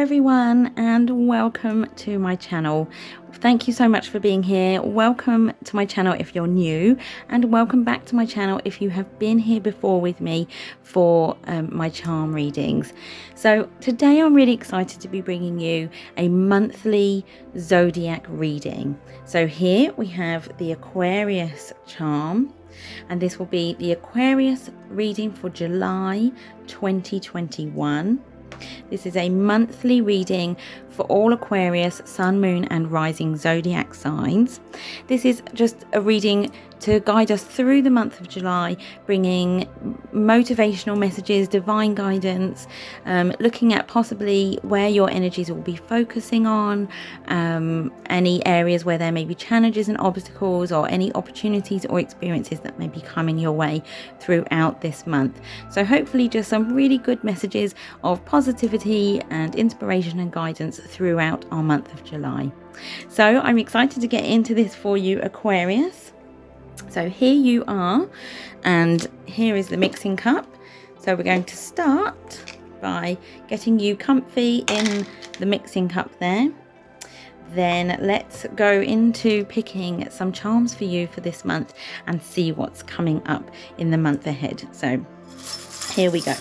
everyone, and welcome to my channel. Thank you so much for being here. Welcome to my channel if you're new, and welcome back to my channel if you have been here before with me for my charm readings. So today I'm really excited to be bringing you a monthly zodiac reading. So here we have the Aquarius charm, and this will be the Aquarius reading for July 2021. This is a monthly reading for all Aquarius, Sun, Moon and Rising Zodiac signs. This is just a reading to guide us through the month of July, bringing motivational messages, divine guidance, looking at possibly where your energies will be focusing on, any areas where there may be challenges and obstacles, or any opportunities or experiences that may be coming your way throughout this month. So hopefully just some really good messages of positivity and inspiration and guidance throughout our month of July. So I'm excited to get into this for you, Aquarius. So here you are, and here is the mixing cup. So we're going to start by getting you comfy in the mixing cup there. Then let's go into picking some charms for you for this month and see what's coming up in the month ahead. So here we go.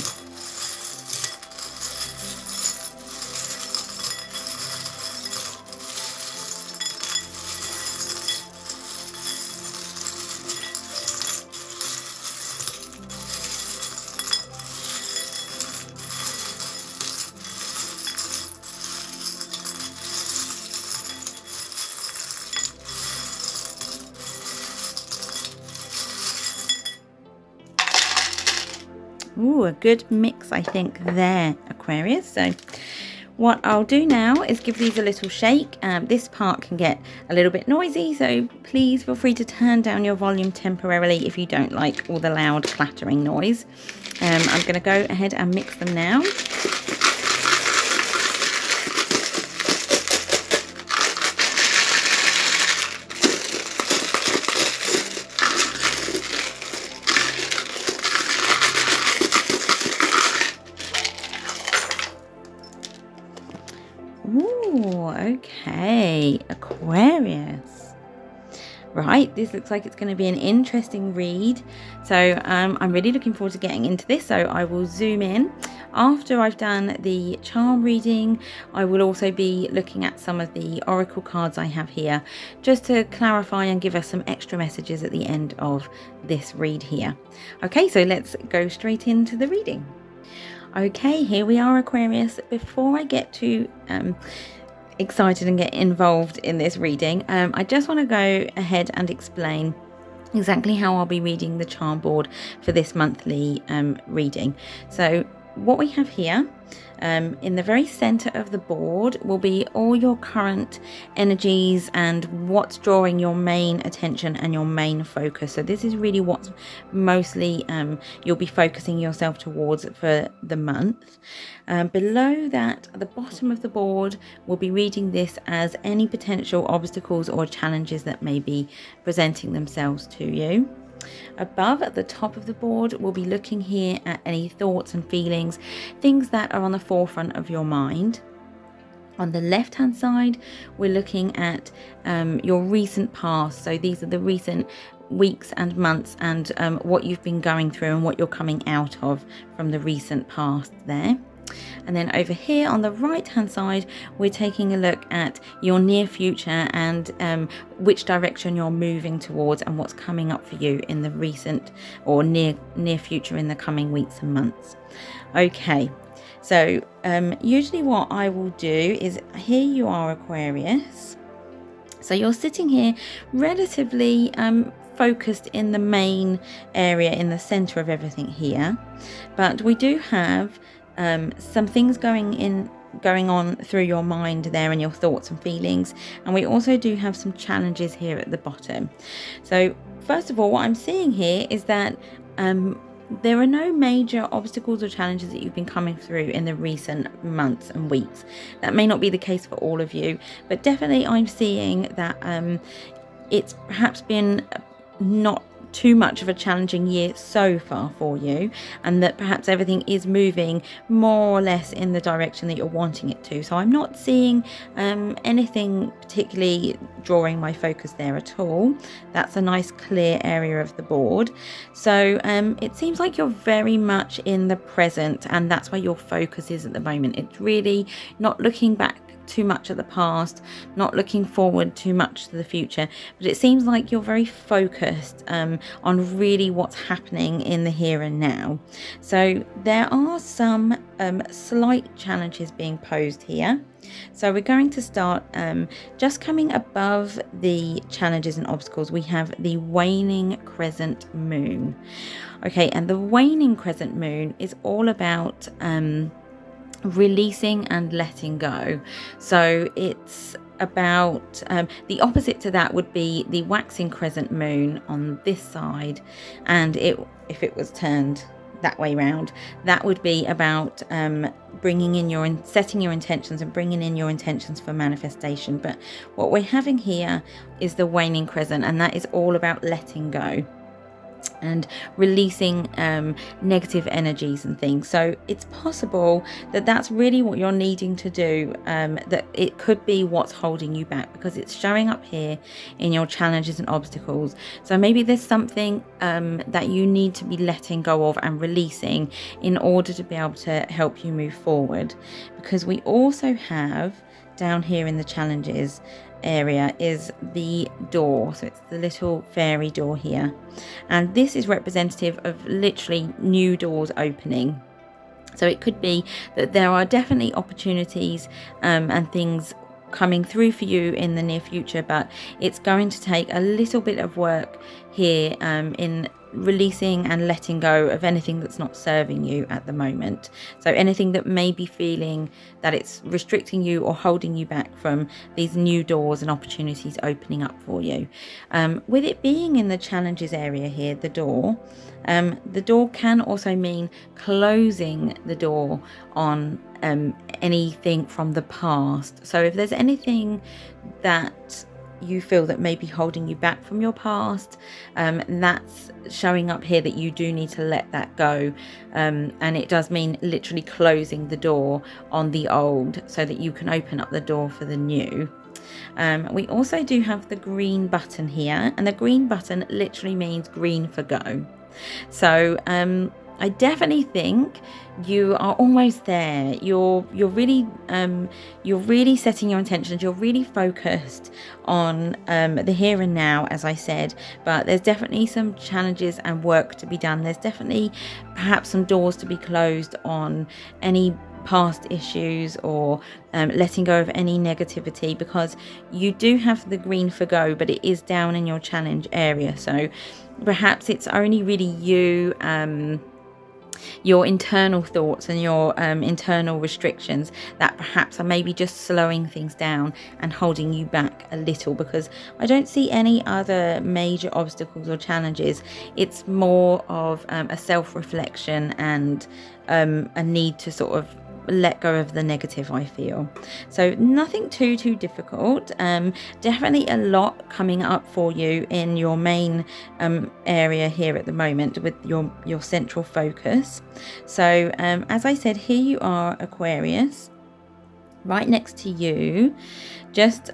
Ooh, a good mix, I think, there, Aquarius. So what I'll do now is give these a little shake. This part can get a little bit noisy, so please feel free to turn down your volume temporarily if you don't like all the loud clattering noise. I'm going to go ahead and mix them now. Ooh, okay, Aquarius. Right, this looks like it's going to be an interesting read. So I'm really looking forward to getting into this. So I will zoom in. After I've done the charm reading, I will also be looking at some of the oracle cards I have here, just to clarify and give us some extra messages at the end of this read here. Okay, so let's go straight into the reading. Okay, here we are, Aquarius. Before I get too excited and get involved in this reading, I just want to go ahead and explain exactly how I'll be reading the charm board for this monthly reading. So what we have here, in the very center of the board, will be all your current energies and what's drawing your main attention and your main focus. So this is really what's mostly you'll be focusing yourself towards for the month. Below that, at the bottom of the board, we'll be reading this as any potential obstacles or challenges that may be presenting themselves to you. Above, at the top of the board, we'll be looking here at any thoughts and feelings, things that are on the forefront of your mind. On the left hand side, we're looking at your recent past. So these are the recent weeks and months, and what you've been going through and what you're coming out of from the recent past there. And then over here on the right hand side, we're taking a look at your near future and which direction you're moving towards and what's coming up for you in the recent or near future in the coming weeks and months. Okay, so usually what I will do is, here you are, Aquarius. So you're sitting here relatively focused in the main area in the center of everything here, but we do have some things going on through your mind there and your thoughts and feelings, and we also do have some challenges here at the bottom. So first of all, what I'm seeing here is that there are no major obstacles or challenges that you've been coming through in the recent months and weeks. That may not be the case for all of you, but definitely I'm seeing that it's perhaps been not too much of a challenging year so far for you, and that perhaps everything is moving more or less in the direction that you're wanting it to. So I'm not seeing anything particularly drawing my focus there at all. That's a nice clear area of the board. So it seems like you're very much in the present, and that's where your focus is at the moment. It's really not looking back too much at the past, not looking forward too much to the future, but it seems like you're very focused on really what's happening in the here and now. So there are some slight challenges being posed here. So we're going to start just coming above the challenges and obstacles. We have the waning crescent moon. Okay, and the waning crescent moon is all about releasing and letting go. So it's about the opposite to that would be the waxing crescent moon on this side, and if it was turned that way round, that would be about bringing in setting your intentions and bringing in your intentions for manifestation. But what we're having here is the waning crescent, and that is all about letting go and releasing negative energies and things. So it's possible that that's really what you're needing to do, that it could be what's holding you back, because it's showing up here in your challenges and obstacles. So maybe there's something that you need to be letting go of and releasing in order to be able to help you move forward. Because we also have down here in the challenges area is the door. So it's the little fairy door here, and this is representative of literally new doors opening. So it could be that there are definitely opportunities and things coming through for you in the near future, but it's going to take a little bit of work here in releasing and letting go of anything that's not serving you at the moment. So anything that may be feeling that it's restricting you or holding you back from these new doors and opportunities opening up for you. With it being in the challenges area here, the door can also mean closing the door on anything from the past. So if there's anything that you feel that may be holding you back from your past, that's showing up here, that you do need to let that go, and it does mean literally closing the door on the old so that you can open up the door for the new. We also do have the green button here, and the green button literally means green for go. So I definitely think you are almost there. You're really setting your intentions. You're really focused on the here and now, as I said. But there's definitely some challenges and work to be done. There's definitely perhaps some doors to be closed on any past issues, or letting go of any negativity, because you do have the green for go, but it is down in your challenge area. So perhaps it's only really you, your internal thoughts and your internal restrictions that perhaps are maybe just slowing things down and holding you back a little, because I don't see any other major obstacles or challenges. It's more of a self-reflection and a need to sort of let go of the negative, I feel. So nothing too difficult. Definitely a lot coming up for you in your main area here at the moment with your central focus. So as I said, here you are, Aquarius, right next to you, just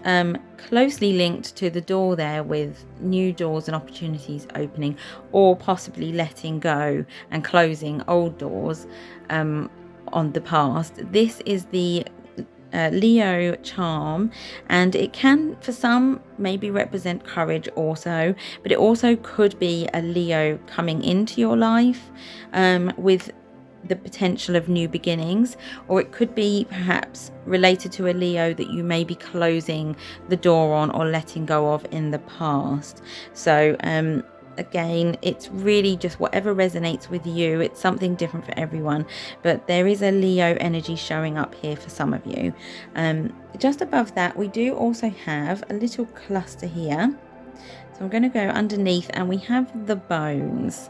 closely linked to the door there, with new doors and opportunities opening, or possibly letting go and closing old doors on the past. This is the Leo charm, and it can for some maybe represent courage also, but it also could be a Leo coming into your life with the potential of new beginnings, or it could be perhaps related to a Leo that you may be closing the door on or letting go of in the past. So again, it's really just whatever resonates with you. It's something different for everyone, but there is a Leo energy showing up here for some of you. Just above that, we do also have a little cluster here. So I'm going to go underneath, and we have the bones.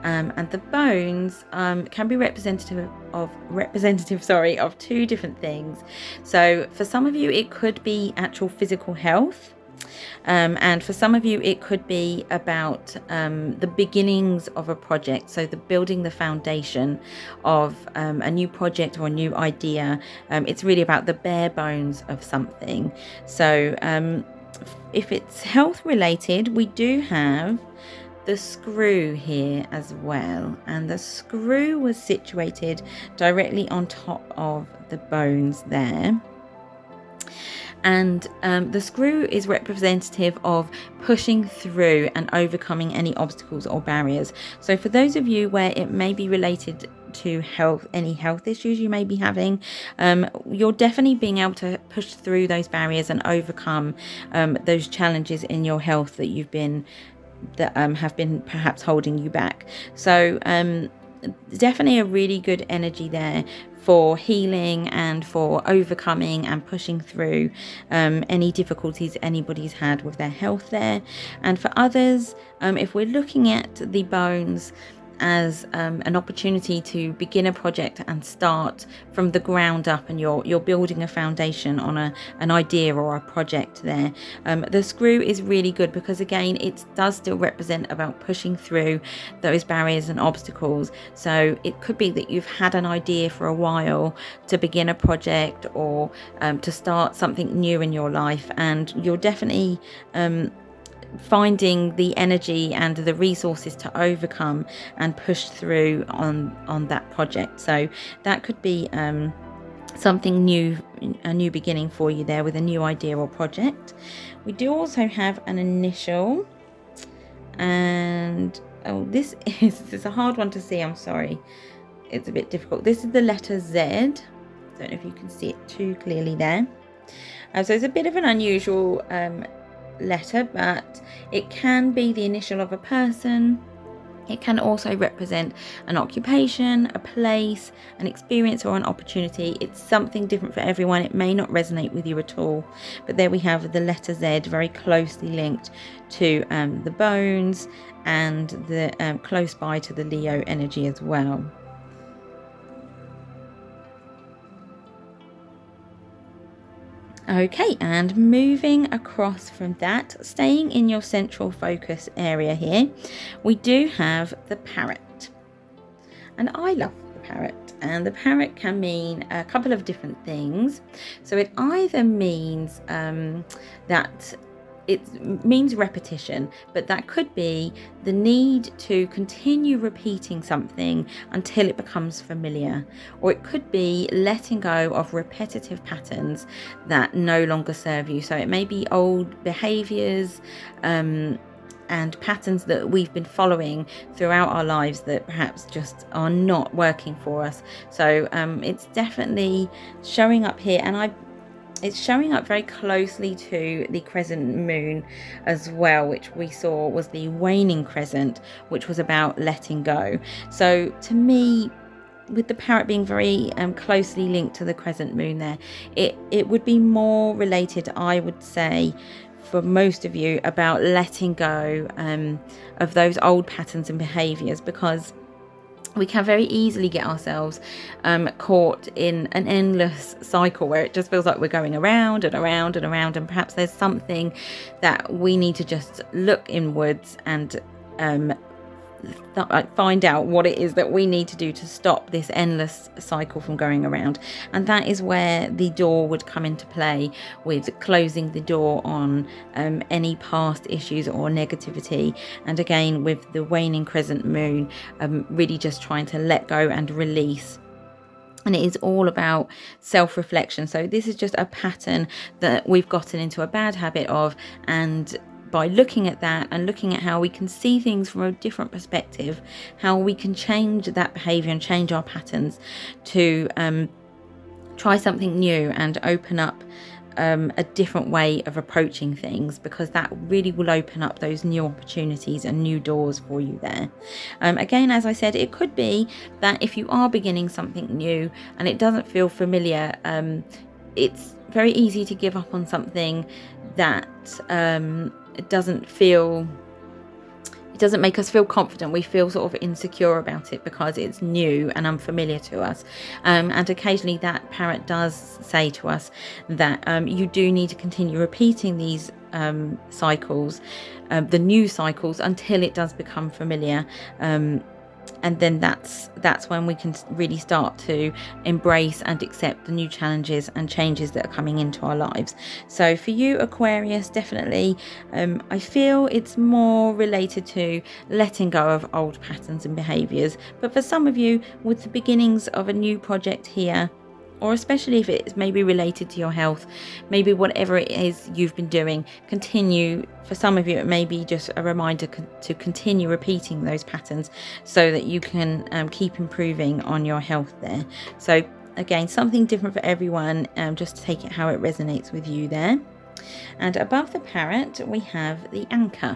And the bones can be representative of two different things. So for some of you, it could be actual physical health. And for some of you, it could be about the beginnings of a project. So building the foundation of a new project or a new idea. It's really about the bare bones of something. So if it's health related, we do have the screw here as well, and the screw was situated directly on top of the bones there. And the screw is representative of pushing through and overcoming any obstacles or barriers. So for those of you where it may be related to health, any health issues you may be having, you're definitely being able to push through those barriers and overcome those challenges in your health that have been perhaps holding you back. So definitely a really good energy there for healing and for overcoming and pushing through any difficulties anybody's had with their health there. And for others, if we're looking at the bones as an opportunity to begin a project and start from the ground up, and you're building a foundation on an idea or a project there, the screw is really good, because again, it does still represent about pushing through those barriers and obstacles. So it could be that you've had an idea for a while to begin a project or to start something new in your life, and you're definitely finding the energy and the resources to overcome and push through on that project. So that could be something new, a new beginning for you there with a new idea or project. We do also have an initial, and this is a hard one to see, I'm sorry, it's a bit difficult. This is the letter Z. Don't know if you can see it too clearly there. So it's a bit of an unusual letter, but it can be the initial of a person. It can also represent an occupation, a place, an experience, or an opportunity. It's something different for everyone. It may not resonate with you at all, but there we have the letter Z, very closely linked to the bones, and the close by to the Leo energy as well. Okay, and moving across from that, staying in your central focus area here, we do have the parrot. And I love the parrot, and the parrot can mean a couple of different things. So it either means that it means repetition, but that could be the need to continue repeating something until it becomes familiar, or it could be letting go of repetitive patterns that no longer serve you. So it may be old behaviors and patterns that we've been following throughout our lives that perhaps just are not working for us. So it's definitely showing up here, and it's showing up very closely to the crescent moon as well, which we saw was the waning crescent, which was about letting go. So to me, with the parrot being very closely linked to the crescent moon there, it would be more related, I would say, for most of you, about letting go of those old patterns and behaviors, because we can very easily get ourselves caught in an endless cycle where it just feels like we're going around and around and around, and perhaps there's something that we need to just look inwards and find out what it is that we need to do to stop this endless cycle from going around. And that is where the door would come into play, with closing the door on any past issues or negativity. And again, with the waning crescent moon, really just trying to let go and release. And it is all about self-reflection. So this is just a pattern that we've gotten into a bad habit of, and by looking at that and looking at how we can see things from a different perspective, how we can change that behavior and change our patterns to try something new and open up a different way of approaching things, because that really will open up those new opportunities and new doors for you there. Again, as I said, it could be that if you are beginning something new and it doesn't feel familiar, it's very easy to give up on something that it doesn't make us feel confident. We feel sort of insecure about it because it's new and unfamiliar to us. And occasionally that parrot does say to us that you do need to continue repeating these cycles, the new cycles, until it does become familiar. And then that's when we can really start to embrace and accept the new challenges and changes that are coming into our lives. So for you, Aquarius, definitely, I feel it's more related to letting go of old patterns and behaviours. But for some of you, with the beginnings of a new project here, or especially if it's maybe related to your health, maybe whatever it is you've been doing, continue. For some of you, it may be just a reminder to continue repeating those patterns so that you can keep improving on your health there. So again, something different for everyone, just to take it how it resonates with you there. And above the parrot, we have the anchor.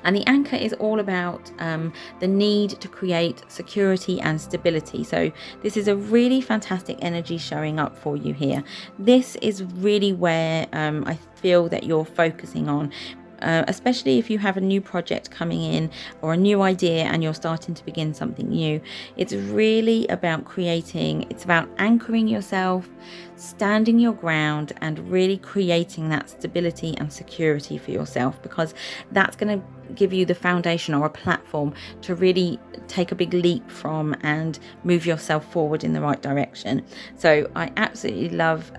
And the anchor is all about the need to create security and stability. So this is a really fantastic energy showing up for you here. This is really where I feel that you're focusing on. Especially if you have a new project coming in or a new idea and you're starting to begin something new. It's really about creating, it's about anchoring yourself, standing your ground, and really creating that stability and security for yourself, because that's going to give you the foundation or a platform to really take a big leap from and move yourself forward in the right direction. So I absolutely love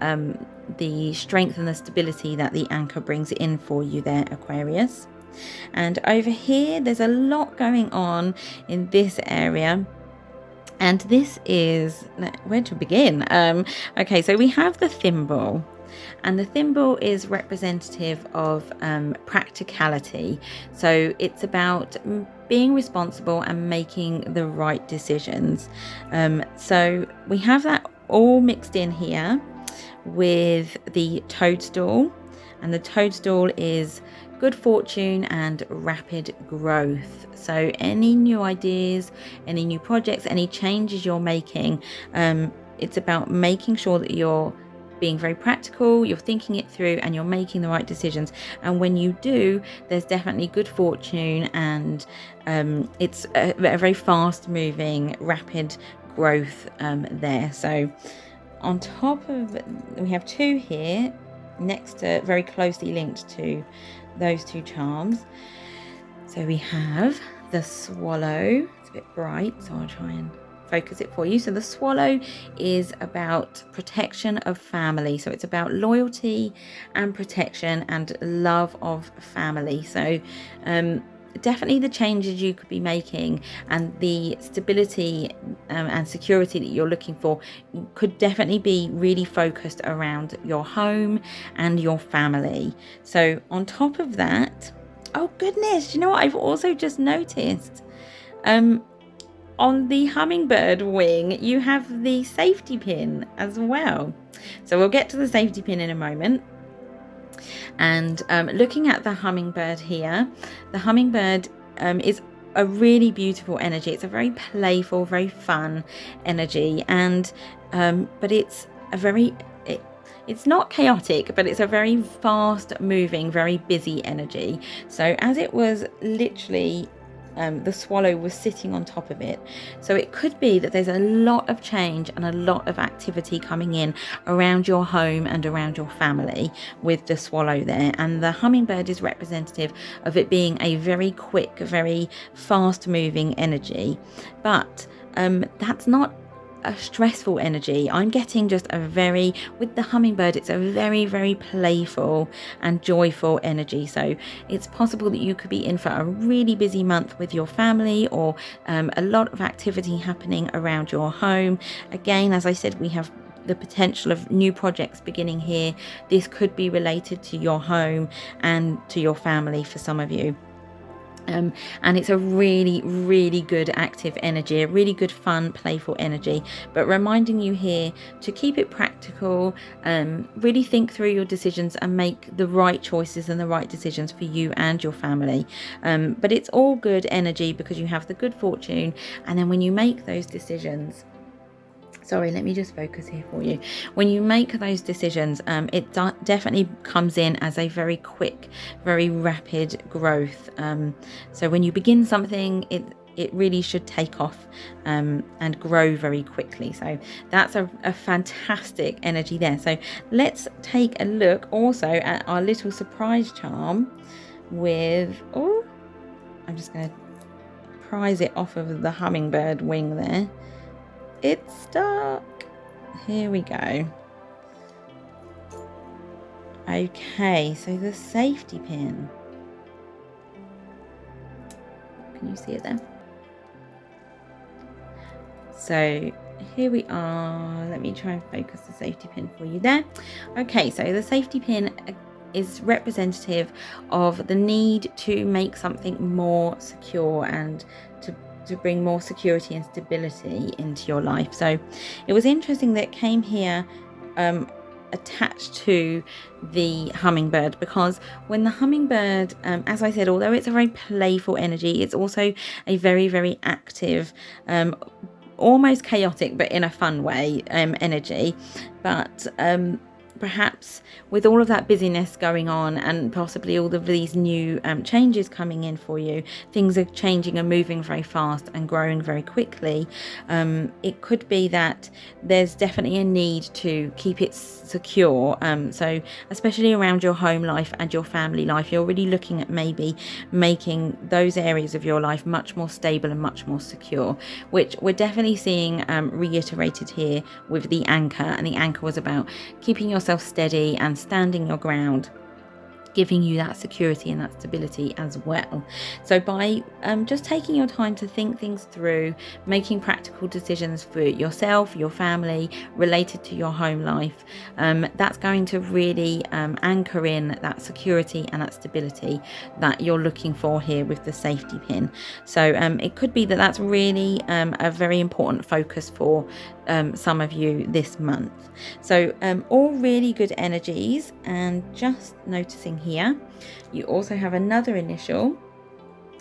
the strength and the stability that the anchor brings in for you there, Aquarius. And over here, there's a lot going on in this area. And this is, where to begin? Okay, so we have the thimble. And the thimble is representative of practicality. So it's about being responsible and making the right decisions. So we have that all mixed in here with the toadstool. And the toadstool is good fortune and rapid growth. So any new ideas, any new projects, any changes you're making, it's about making sure that you're being very practical, you're thinking it through, and you're making the right decisions. And when you do, there's definitely good fortune, and it's a very fast moving, rapid growth there. So on top of, we have two here next to, very closely linked to those two charms. So we have the swallow. It's a bit bright, so I'll try and focus it for you. So the swallow is about protection of family. So it's about loyalty and protection and love of family. So definitely the changes you could be making and the stability and security that you're looking for could definitely be really focused around your home and your family. So on top of that, oh goodness, you know what I've also just noticed? On the hummingbird wing, you have the safety pin as well. So we'll get to the safety pin in a moment. And looking at the hummingbird here, the hummingbird is a really beautiful energy. It's a very playful, very fun energy, and but it's a very it's not chaotic, but it's a very fast moving, very busy energy. So as it was literally the swallow was sitting on top of it. So it could be that there's a lot of change and a lot of activity coming in around your home and around your family with the swallow there. And the hummingbird is representative of it being a very quick, very fast moving energy. But that's not a stressful energy. I'm getting just a very, with the hummingbird, it's a very, very playful and joyful energy. So it's possible that you could be in for a really busy month with your family, or a lot of activity happening around your home. Again, as I said, we have the potential of new projects beginning here. This could be related to your home and to your family for some of you. And it's a really, really good active energy, a really good fun, playful energy, but reminding you here to keep it practical, really think through your decisions and make the right choices and the right decisions for you and your family. But it's all good energy because you have the good fortune, and then when you make those decisions, sorry, let me just focus here for you. When you make those decisions, it definitely comes in as a very quick, very rapid growth. So when you begin something, it really should take off and grow very quickly. So that's a fantastic energy there. So let's take a look also at our little surprise charm with, oh, I'm just going to prise it off of the hummingbird wing there. It's stuck. Here we go. Okay, so the safety pin. Can you see it there? So here we are. Let me try and focus the safety pin for you there. Okay, so the safety pin is representative of the need to make something more secure and to bring more security and stability into your life. So it was interesting that it came here attached to the hummingbird, because when the hummingbird, as I said, although it's a very playful energy, it's also a very, very active, almost chaotic but in a fun way energy. But perhaps with all of that busyness going on and possibly all of these new changes coming in for you, things are changing and moving very fast and growing very quickly. It could be that there's definitely a need to keep it secure. So especially around your home life and your family life, you're really looking at maybe making those areas of your life much more stable and much more secure, which we're definitely seeing reiterated here with the anchor. And the anchor was about keeping yourself steady and standing your ground, giving you that security and that stability as well. So by just taking your time to think things through, making practical decisions for yourself, your family, related to your home life, that's going to really anchor in that security and that stability that you're looking for here with the safety pin. So it could be that that's really a very important focus for some of you this month. So all really good energies. And just noticing here, you also have another initial.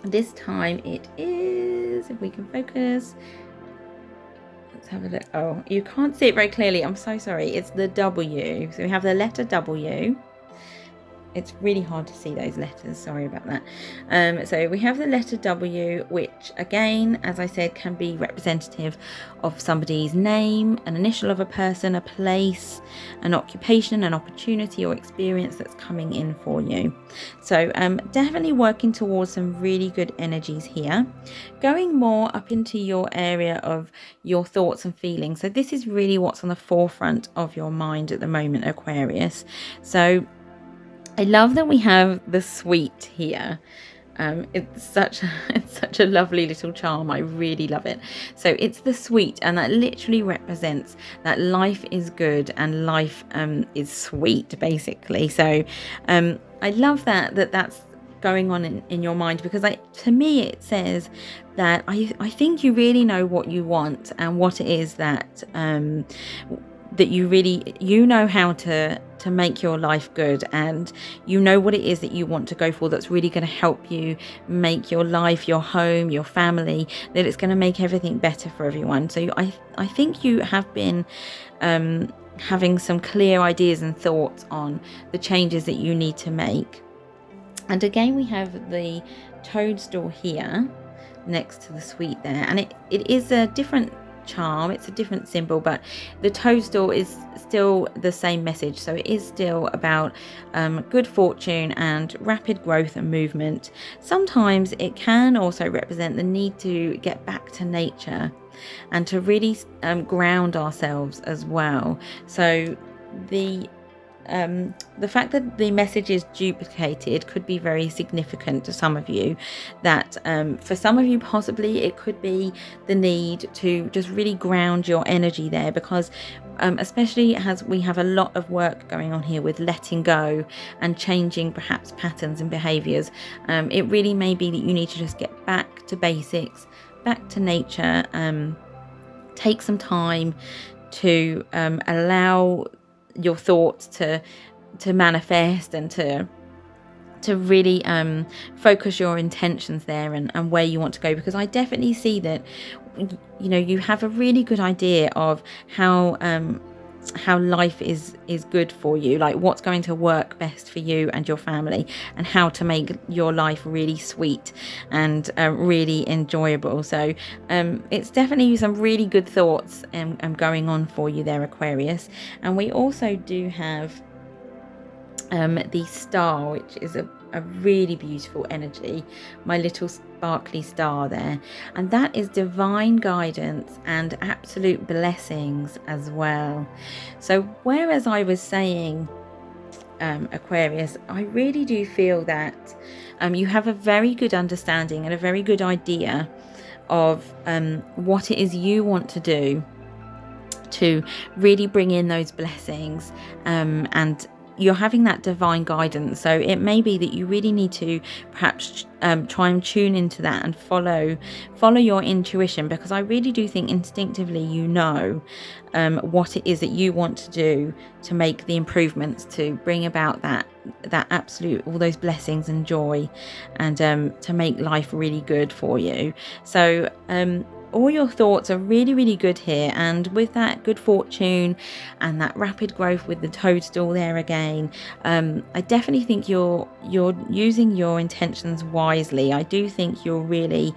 This time it is, if we can focus, let's have a look. Oh, you can't see it very clearly, I'm so sorry. It's the W. So we have the letter W. It's really hard to see those letters, sorry about that. So we have the letter W, which again, as I said, can be representative of somebody's name, an initial of a person, a place, an occupation, an opportunity or experience that's coming in for you. So definitely working towards some really good energies here. Going more up into your area of your thoughts and feelings. So this is really what's on the forefront of your mind at the moment, Aquarius. So I love that we have the sweet here. It's such a lovely little charm. I really love it. So it's the sweet, and that literally represents that life is good and life is sweet, basically. So I love that's going on in your mind, because to me it says that I think you really know what you want and what it is that that you know how to make your life good, and you know what it is that you want to go for that's really going to help you make your life, your home, your family, that it's going to make everything better for everyone. So I think you have been having some clear ideas and thoughts on the changes that you need to make. And again, we have the toadstool here next to the sweet there, and it is a different charm, it's a different symbol, but the toadstool is still the same message. So it is still about good fortune and rapid growth and movement. Sometimes it can also represent the need to get back to nature and to really ground ourselves as well. So the fact that the message is duplicated could be very significant to some of you. That for some of you, possibly it could be the need to just really ground your energy there, because especially as we have a lot of work going on here with letting go and changing perhaps patterns and behaviors, it really may be that you need to just get back to basics, back to nature, take some time to allow your thoughts to manifest and to really focus your intentions there and where you want to go. Because I definitely see that you have a really good idea of how life is good for you, like what's going to work best for you and your family, and how to make your life really sweet and really enjoyable. So it's definitely some really good thoughts going on for you there, Aquarius. And we also do have the star, which is a really beautiful energy, my little sparkly star there, and that is divine guidance and absolute blessings as well. So whereas I was saying, Aquarius, I really do feel that you have a very good understanding and a very good idea of what it is you want to do to really bring in those blessings, and you're having that divine guidance. So it may be that you really need to perhaps try and tune into that and follow your intuition, because I really do think instinctively you know what it is that you want to do to make the improvements, to bring about that absolute, all those blessings and joy, and to make life really good for you. So all your thoughts are really, really good here, and with that good fortune and that rapid growth with the toadstool there again, I definitely think you're using your intentions wisely. I do think you're really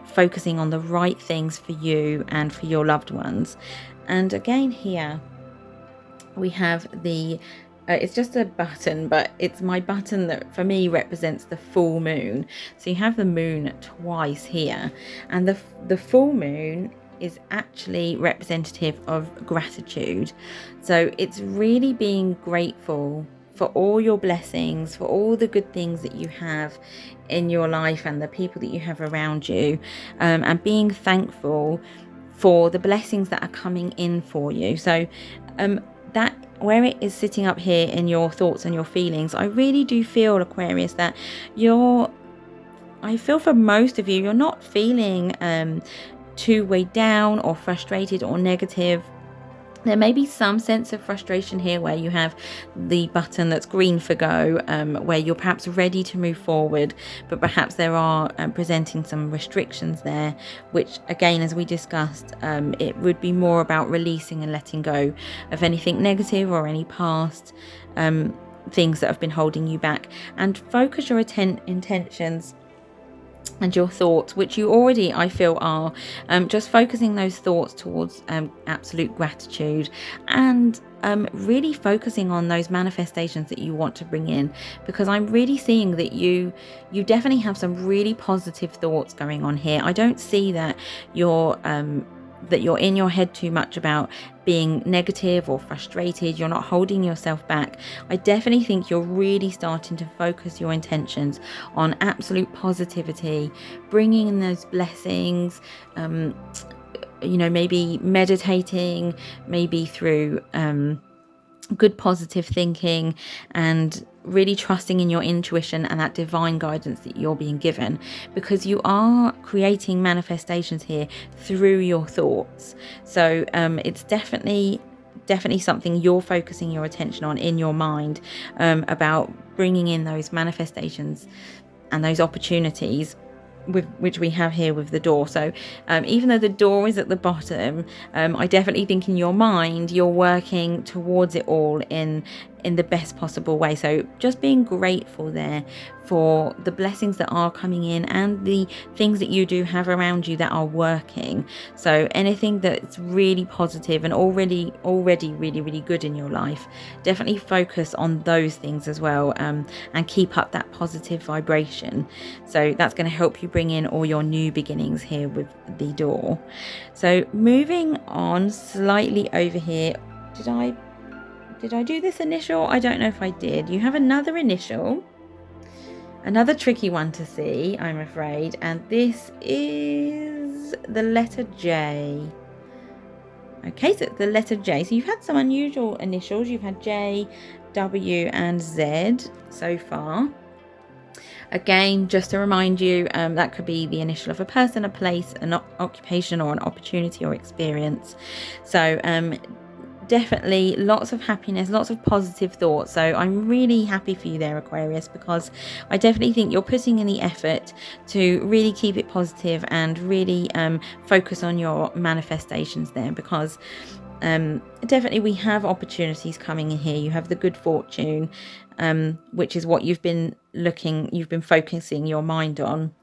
focusing on the right things for you and for your loved ones. And again here we have the it's just a button, but it's my button that for me represents the full moon. So you have the moon twice here, and the full moon is actually representative of gratitude. So it's really being grateful for all your blessings, for all the good things that you have in your life and the people that you have around you, and being thankful for the blessings that are coming in for you. So that, where it is sitting up here in your thoughts and your feelings, I really do feel, Aquarius, that I feel for most of you, you're not feeling too weighed down or frustrated or negative. There may be some sense of frustration here where you have the button that's green for go, where you're perhaps ready to move forward, but perhaps there are presenting some restrictions there, which again, as we discussed, it would be more about releasing and letting go of anything negative or any past things that have been holding you back, and focus your intentions and your thoughts, which you already, I feel, are just focusing those thoughts towards absolute gratitude, and really focusing on those manifestations that you want to bring in, because I'm really seeing that you definitely have some really positive thoughts going on here. I don't see that you're in your head too much about being negative or frustrated. You're not holding yourself back. I definitely think you're really starting to focus your intentions on absolute positivity, bringing in those blessings, maybe meditating, maybe through good positive thinking, and really trusting in your intuition and that divine guidance that you're being given, because you are creating manifestations here through your thoughts. So it's definitely something you're focusing your attention on in your mind, about bringing in those manifestations and those opportunities, which we have here with the door. So even though the door is at the bottom, I definitely think in your mind you're working towards it all in the best possible way. So just being grateful there for the blessings that are coming in and the things that you do have around you that are working. So anything that's really positive and already really, really good in your life, definitely focus on those things as well, and keep up that positive vibration. So that's going to help you bring in all your new beginnings here with the door. So moving on slightly over here, did I do this initial? I don't know if I did. You have another initial, another tricky one to see, I'm afraid, and this is the letter J. Okay, so the letter J. So you've had some unusual initials. You've had J, W, and Z so far. Again, just to remind you, that could be the initial of a person, a place, an occupation, or an opportunity or experience. So definitely lots of happiness, lots of positive thoughts. So I'm really happy for you there, Aquarius, because I definitely think you're putting in the effort to really keep it positive and really focus on your manifestations there, because definitely we have opportunities coming in here. You have the good fortune, which is what you've been focusing your mind on.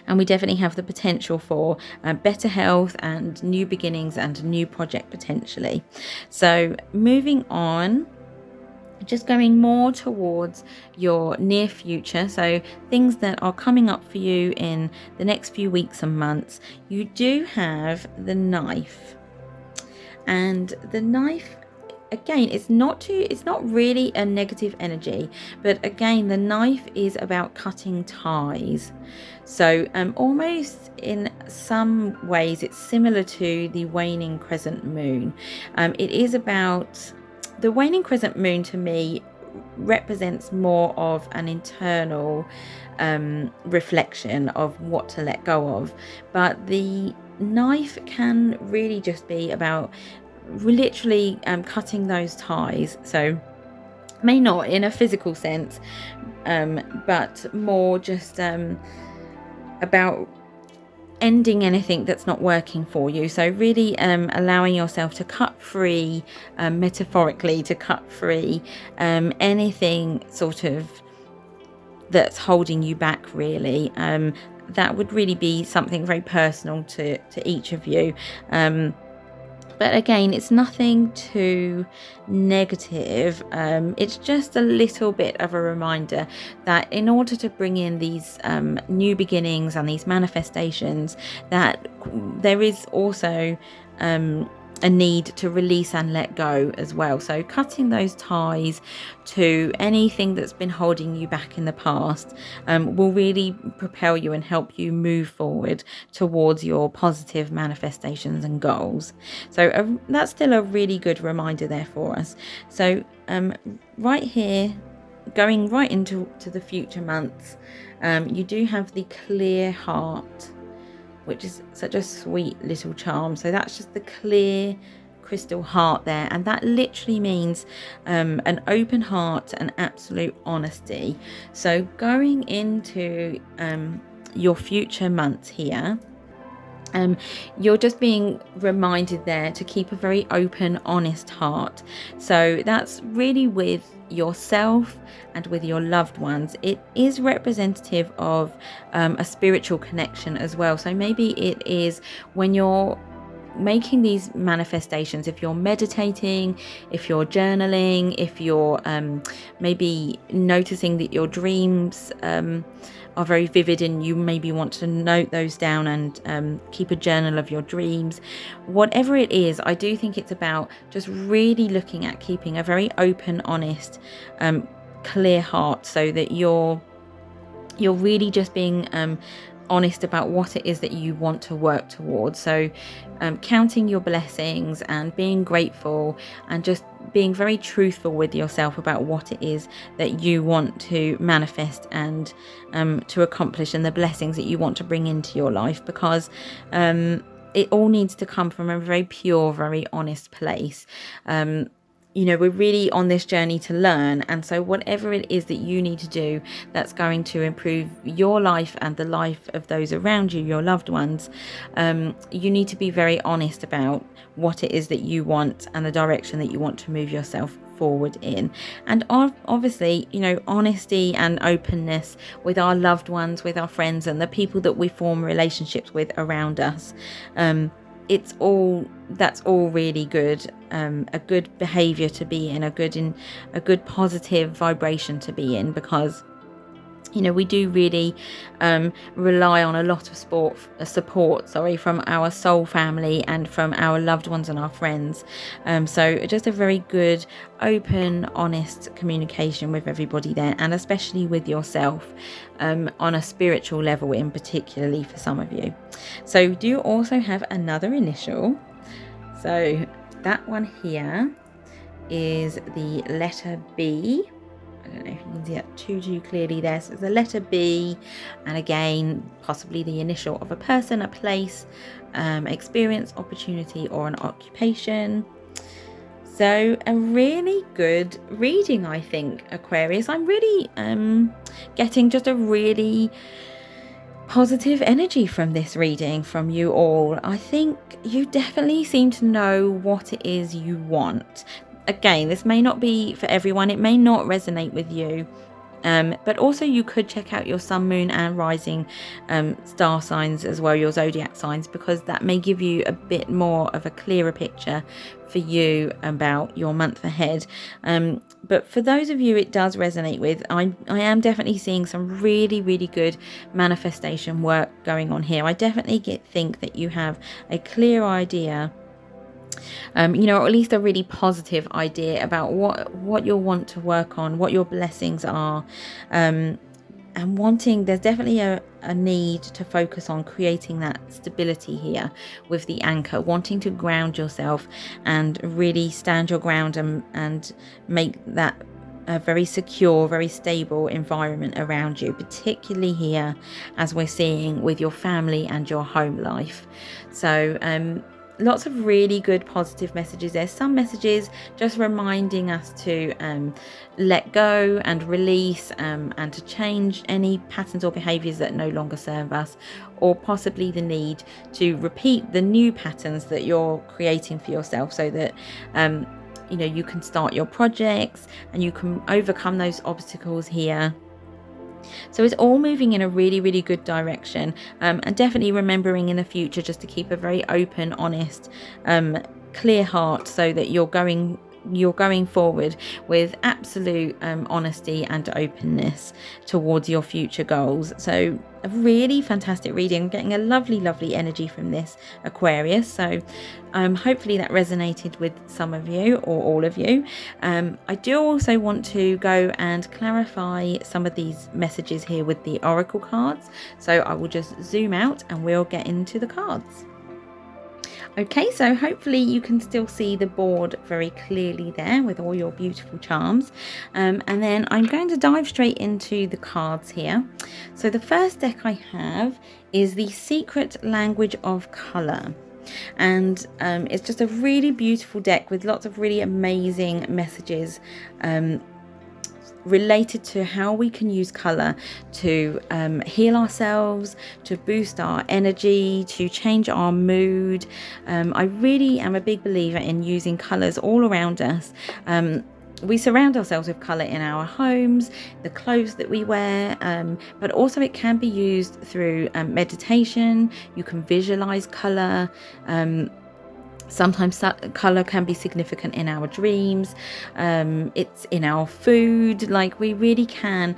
And we definitely have the potential for better health and new beginnings and a new project potentially. So moving on, just going more towards your near future, so things that are coming up for you in the next few weeks and months, you do have the knife. And the knife, again, it's not really a negative energy, but again, the knife is about cutting ties. So almost in some ways it's similar to the waning crescent moon. It is about, the waning crescent moon to me represents more of an internal reflection of what to let go of, but the knife can really just be about literally cutting those ties. So may not in a physical sense, but more just about ending anything that's not working for you. So really allowing yourself to cut free, metaphorically to cut free anything sort of that's holding you back, really. That would really be something very personal to each of you. But again, it's nothing too negative. It's just a little bit of a reminder that in order to bring in these new beginnings and these manifestations, that there is also a need to release and let go as well. So cutting those ties to anything that's been holding you back in the past will really propel you and help you move forward towards your positive manifestations and goals. So that's still a really good reminder there for us. So right here, going right into the future months, you do have the clear heart, which is such a sweet little charm. So that's just the clear crystal heart there, and that literally means an open heart and absolute honesty. So going into your future months here, you're just being reminded there to keep a very open, honest heart. So that's really with yourself and with your loved ones. It is representative of a spiritual connection as well. So maybe it is when you're making these manifestations, if you're meditating, if you're journaling, if you're maybe noticing that your dreams are very vivid and you maybe want to note those down and keep a journal of your dreams, whatever it is, I do think it's about just really looking at keeping a very open, honest, clear heart, so that you're really just being honest about what it is that you want to work towards. So counting your blessings and being grateful and just being very truthful with yourself about what it is that you want to manifest and to accomplish, and the blessings that you want to bring into your life, because it all needs to come from a very pure, very honest place. You know, we're really on this journey to learn, and so whatever it is that you need to do that's going to improve your life and the life of those around you, your loved ones, you need to be very honest about what it is that you want and the direction that you want to move yourself forward in. And obviously, you know, honesty and openness with our loved ones, with our friends, and the people that we form relationships with around us. That's all really good, a good behavior to be in, a good positive vibration to be in, because you know, we do really rely on a lot of support from our soul family and from our loved ones and our friends. So just a very good, open, honest communication with everybody there, and especially with yourself on a spiritual level in particularly for some of you. So do you also have another initial? So that one here is the letter B. I don't know if you can see that too clearly there. So it's the letter B, and again, possibly the initial of a person, a place, experience, opportunity, or an occupation. So a really good reading, I think, Aquarius. I'm really getting just a really positive energy from this reading from you all. I think you definitely seem to know what it is you want. Again, this may not be for everyone, it may not resonate with you. But also you could check out your sun, moon and rising star signs as well, your zodiac signs, because that may give you a bit more of a clearer picture for you about your month ahead. But for those of you it does resonate with, I am definitely seeing some really, really good manifestation work going on here. I definitely think that you have a clear idea, or at least a really positive idea about what you'll want to work on, what your blessings are, and there's definitely a need to focus on creating that stability here with the anchor, wanting to ground yourself and really stand your ground and make that a very secure, very stable environment around you, particularly here as we're seeing with your family and your home life. So lots of really good positive messages. There's some messages just reminding us to let go and release and to change any patterns or behaviors that no longer serve us, or possibly the need to repeat the new patterns that you're creating for yourself, so that you can start your projects and you can overcome those obstacles here. So it's all moving in a really, really good direction, and definitely remembering in the future just to keep a very open, honest, clear heart, so that you're going forward with absolute honesty and openness towards your future goals. So a really fantastic reading. I'm getting a lovely, lovely energy from this, Aquarius. So hopefully that resonated with some of you or all of you. I do also want to go and clarify some of these messages here with the oracle cards. So I will just zoom out and we'll get into the cards. Okay, so hopefully you can still see the board very clearly there with all your beautiful charms. And then I'm going to dive straight into the cards here. So the first deck I have is the Secret Language of Colour. And it's just a really beautiful deck with lots of really amazing messages related to how we can use colour to heal ourselves, to boost our energy, to change our mood. I really am a big believer in using colours all around us. We surround ourselves with colour in our homes, the clothes that we wear, but also it can be used through meditation. You can visualise colour. Sometimes colour can be significant in our dreams. It's in our food. Like, we really can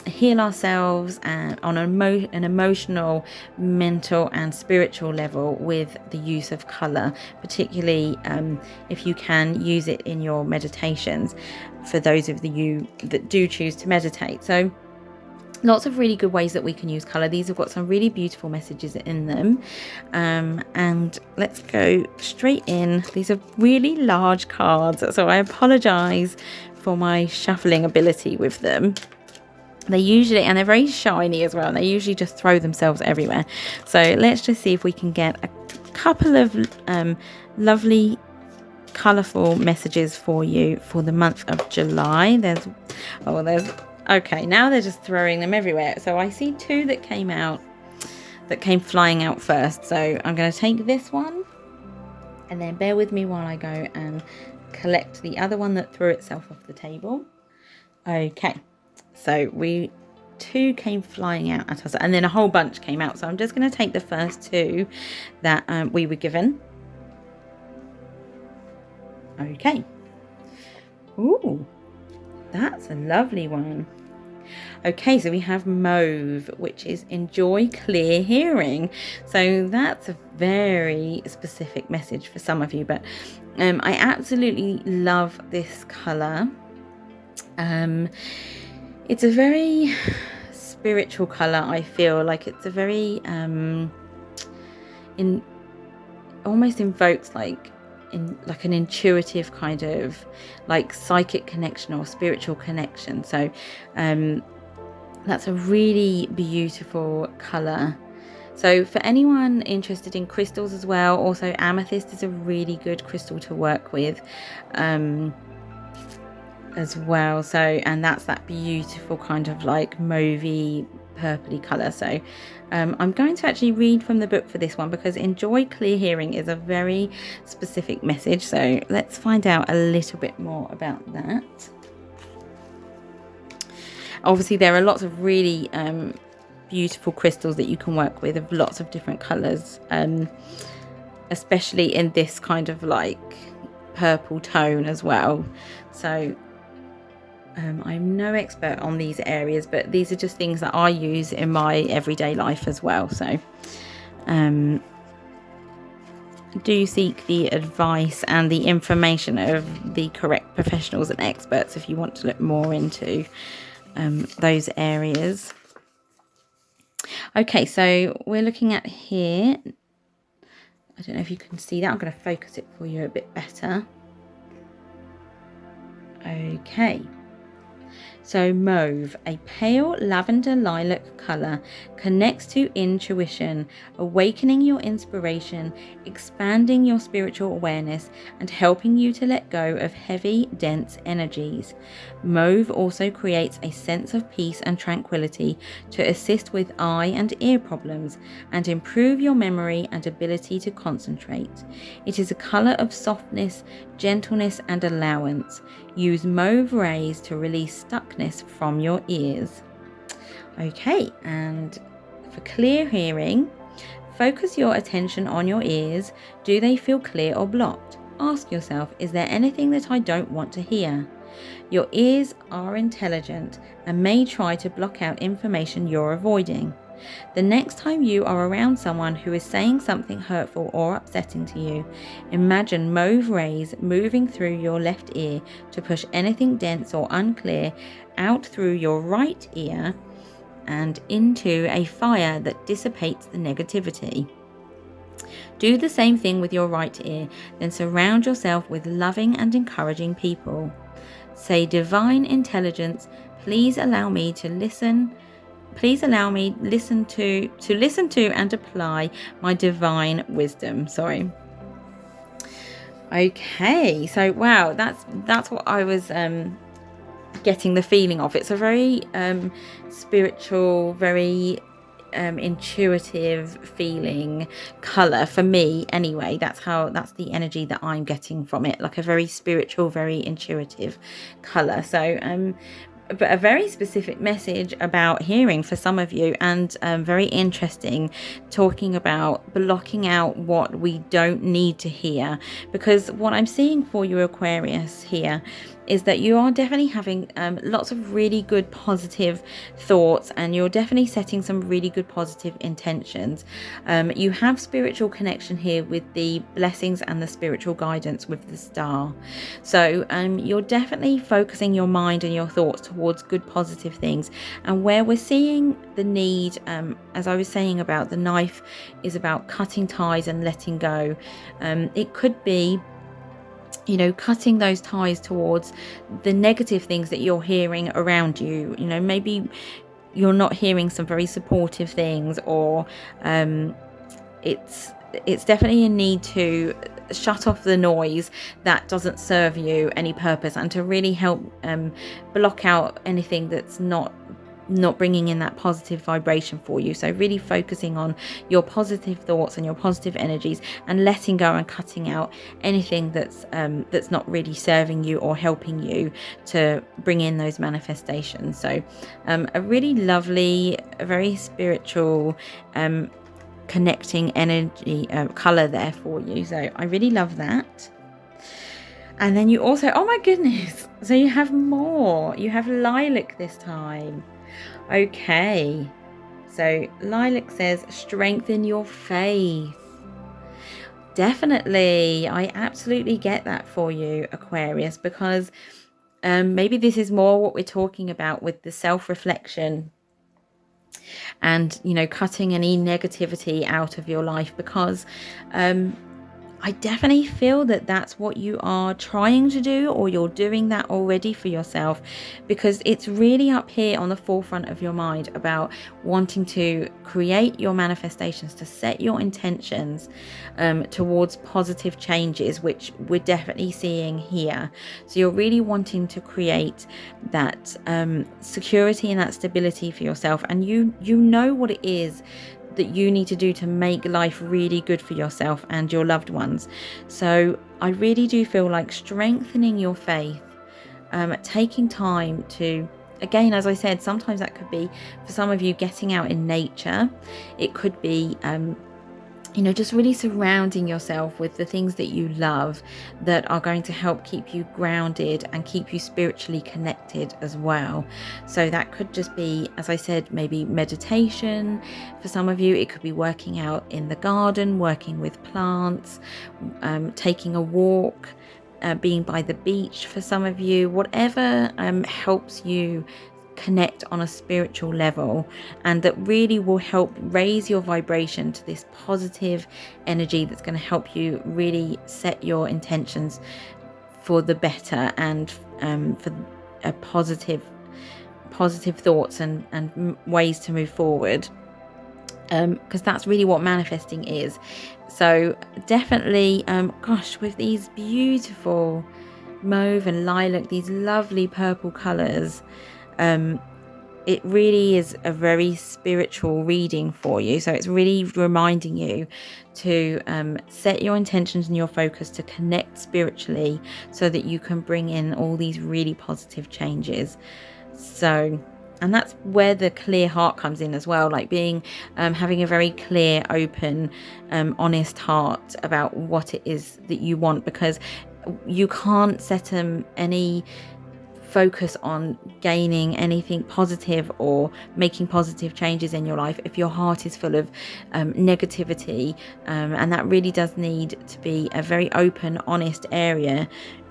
heal ourselves on an emotional, mental and spiritual level with the use of colour, particularly if you can use it in your meditations, for those of you that do choose to meditate. So lots of really good ways that we can use colour. These have got some really beautiful messages in them. And let's go straight in. These are really large cards, so I apologise for my shuffling ability with them. And they're very shiny as well, and they usually just throw themselves everywhere. So let's just see if we can get a couple of lovely colourful messages for you for the month of July. Okay, now they're just throwing them everywhere. So I see two that came flying out first. So I'm going to take this one, and then bear with me while I go and collect the other one that threw itself off the table. Okay, so two came flying out at us, and then a whole bunch came out. So I'm just going to take the first two that we were given. Okay. Ooh. That's a lovely one. Okay, so we have mauve, which is enjoy clear hearing. So that's a very specific message for some of you, but I absolutely love this colour. It's a very spiritual colour. I feel like it's a very almost invokes like an intuitive kind of like psychic connection or spiritual connection. So that's a really beautiful color. So for anyone interested in crystals as well, also amethyst is a really good crystal to work with as well. So, and that's that beautiful kind of like mauvey purpley colour. So I'm going to actually read from the book for this one, because enjoy clear hearing is a very specific message. So let's find out a little bit more about that. Obviously there are lots of really beautiful crystals that you can work with, of lots of different colours, especially in this kind of like purple tone as well. So I'm no expert on these areas, but these are just things that I use in my everyday life as well. So do seek the advice and the information of the correct professionals and experts if you want to look more into those areas. Okay, so we're looking at here. I don't know if you can see that. I'm going to focus it for you a bit better. Okay. So mauve, a pale lavender lilac colour, connects to intuition, awakening your inspiration, expanding your spiritual awareness, and helping you to let go of heavy, dense energies. Mauve also creates a sense of peace and tranquility to assist with eye and ear problems and improve your memory and ability to concentrate. It is a colour of softness, gentleness, and allowance. Use mauve rays to release stuckness from your ears. Okay, and for clear hearing, focus your attention on your ears. Do they feel clear or blocked? Ask yourself, is there anything that I don't want to hear? Your ears are intelligent and may try to block out information you're avoiding. The next time you are around someone who is saying something hurtful or upsetting to you, imagine mauve rays moving through your left ear to push anything dense or unclear out through your right ear and into a fire that dissipates the negativity. Do the same thing with your right ear, then surround yourself with loving and encouraging people. Say, divine intelligence, please allow me to listen. Please allow me listen to and apply my divine wisdom. Sorry. Okay, so wow, that's what I was getting the feeling of. It's a very spiritual, very intuitive feeling color for me anyway. That's the energy that I'm getting from it, like a very spiritual, very intuitive color. So but a very specific message about hearing for some of you, and very interesting, talking about blocking out what we don't need to hear. Because what I'm seeing for you, Aquarius, here is that you are definitely having lots of really good positive thoughts, and you're definitely setting some really good positive intentions. You have spiritual connection here with the blessings and the spiritual guidance with the star. So you're definitely focusing your mind and your thoughts towards good positive things. And where we're seeing the need, as I was saying about the knife, is about cutting ties and letting go. It could be, you know, cutting those ties towards the negative things that you're hearing around you. You know, maybe you're not hearing some very supportive things, or it's definitely a need to shut off the noise that doesn't serve you any purpose, and to really help block out anything that's not bringing in that positive vibration for you. So really focusing on your positive thoughts and your positive energies, and letting go and cutting out anything that's not really serving you or helping you to bring in those manifestations. So a really lovely, very spiritual, connecting energy color there for you. So I really love that. And then you also, oh my goodness, so you have more. You have lilac this time. Okay, so lilac says strengthen your faith. Definitely, I absolutely get that for you, Aquarius, because maybe this is more what we're talking about with the self-reflection and, you know, cutting any negativity out of your life. Because I definitely feel that that's what you are trying to do, or you're doing that already for yourself, because it's really up here on the forefront of your mind about wanting to create your manifestations, to set your intentions towards positive changes, which we're definitely seeing here. So you're really wanting to create that security and that stability for yourself, and you know what it is that you need to do to make life really good for yourself and your loved ones. So I really do feel like strengthening your faith, taking time to, again, as I said, sometimes that could be for some of you getting out in nature. It could be just really surrounding yourself with the things that you love, that are going to help keep you grounded and keep you spiritually connected as well. So that could just be, as I said, maybe meditation. For some of you, it could be working out in the garden, working with plants, taking a walk, being by the beach for some of you. Whatever helps you connect on a spiritual level, and that really will help raise your vibration to this positive energy that's going to help you really set your intentions for the better, and for a positive thoughts and ways to move forward, because that's really what manifesting is. So definitely with these beautiful mauve and lilac, these lovely purple colors, it really is a very spiritual reading for you. So it's really reminding you to set your intentions and your focus to connect spiritually, so that you can bring in all these really positive changes. So, and that's where the clear heart comes in as well, like being having a very clear, open, honest heart about what it is that you want, because you can't set any focus on gaining anything positive or making positive changes in your life if your heart is full of negativity, and that really does need to be a very open, honest area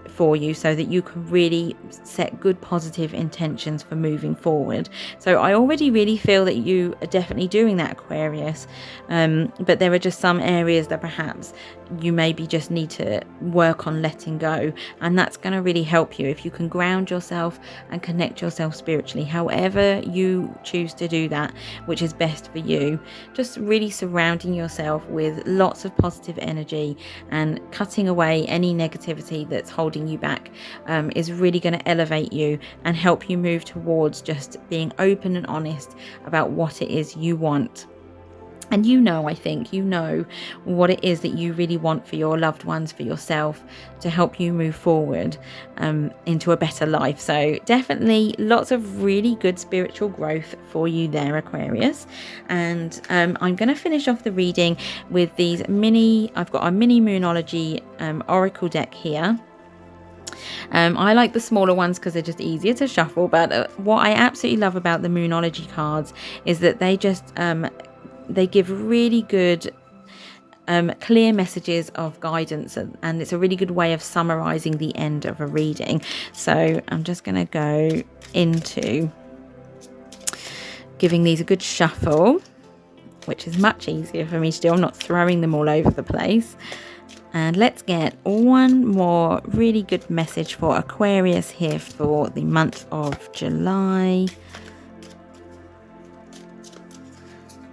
for you, so that you can really set good positive intentions for moving forward. So I already really feel that you are definitely doing that, Aquarius, but there are just some areas that perhaps you maybe just need to work on letting go, and that's going to really help you if you can ground yourself and connect yourself spiritually, however you choose to do that, which is best for you. Just really surrounding yourself with lots of positive energy and cutting away any negativity that's holding you back is really going to elevate you and help you move towards just being open and honest about what it is you want. And I think you know what it is that you really want for your loved ones, for yourself, to help you move forward into a better life. So definitely lots of really good spiritual growth for you there, Aquarius. And I'm going to finish off the reading with I've got a mini Moonology oracle deck here. I like the smaller ones because they're just easier to shuffle, but what I absolutely love about the Moonology cards is that they just they give really good clear messages of guidance, and it's a really good way of summarizing the end of a reading. So I'm just going to go into giving these a good shuffle, which is much easier for me to do. I'm not throwing them all over the place. And let's get one more really good message for Aquarius here for the month of July.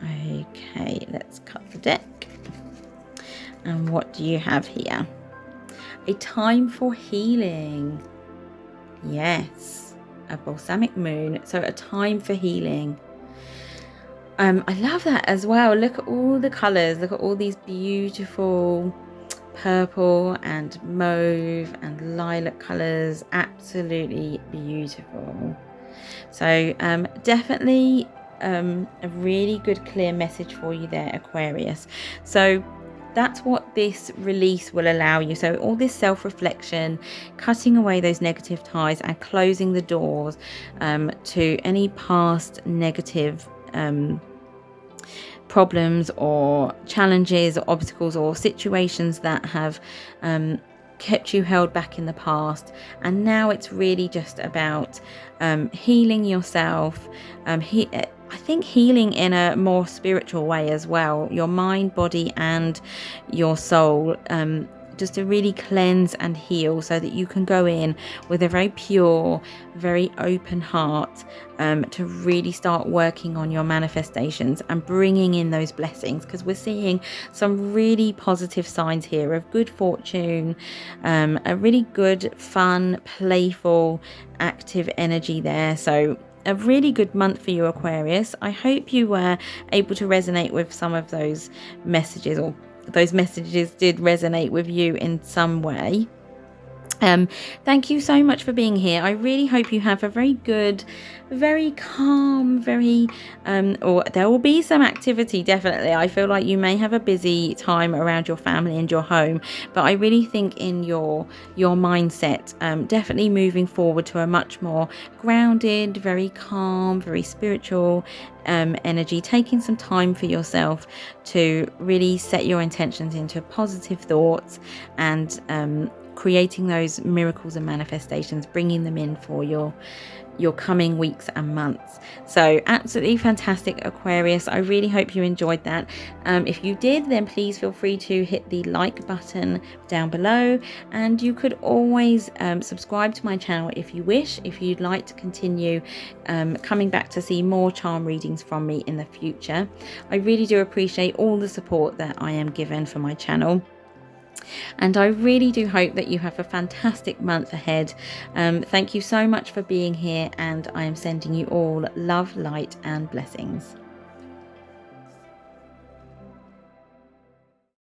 Okay, let's cut the deck. And what do you have here? A time for healing. Yes, a balsamic moon. So a time for healing. I love that as well. Look at all the colours. Look at all these beautiful purple and mauve and lilac colours. Absolutely beautiful. So definitely a really good clear message for you there, Aquarius. So that's what this release will allow you. So all this self-reflection, cutting away those negative ties and closing the doors to any past negative problems or challenges or obstacles or situations that have kept you held back in the past, and now it's really just about healing yourself. I think healing in a more spiritual way as well, your mind, body and your soul, just to really cleanse and heal so that you can go in with a very pure, very open heart, to really start working on your manifestations and bringing in those blessings, because we're seeing some really positive signs here of good fortune, a really good, fun, playful, active energy there. So a really good month for you, Aquarius. I hope you were able to resonate with some of those messages, or those messages did resonate with you in some way. Thank you so much for being here. I really hope you have a very good, very calm, very or there will be some activity, definitely. I feel like you may have a busy time around your family and your home, but I really think in your mindset, definitely moving forward to a much more grounded, very calm, very spiritual energy, taking some time for yourself to really set your intentions into positive thoughts and creating those miracles and manifestations, bringing them in for your coming weeks and months. So absolutely fantastic, Aquarius. I really hope you enjoyed that. If you did, then please feel free to hit the like button down below, and you could always subscribe to my channel if you wish, if you'd like to continue coming back to see more charm readings from me in the future. I really do appreciate all the support that I am given for my channel. And I really do hope that you have a fantastic month ahead. Thank you so much for being here, and I am sending you all love, light and blessings.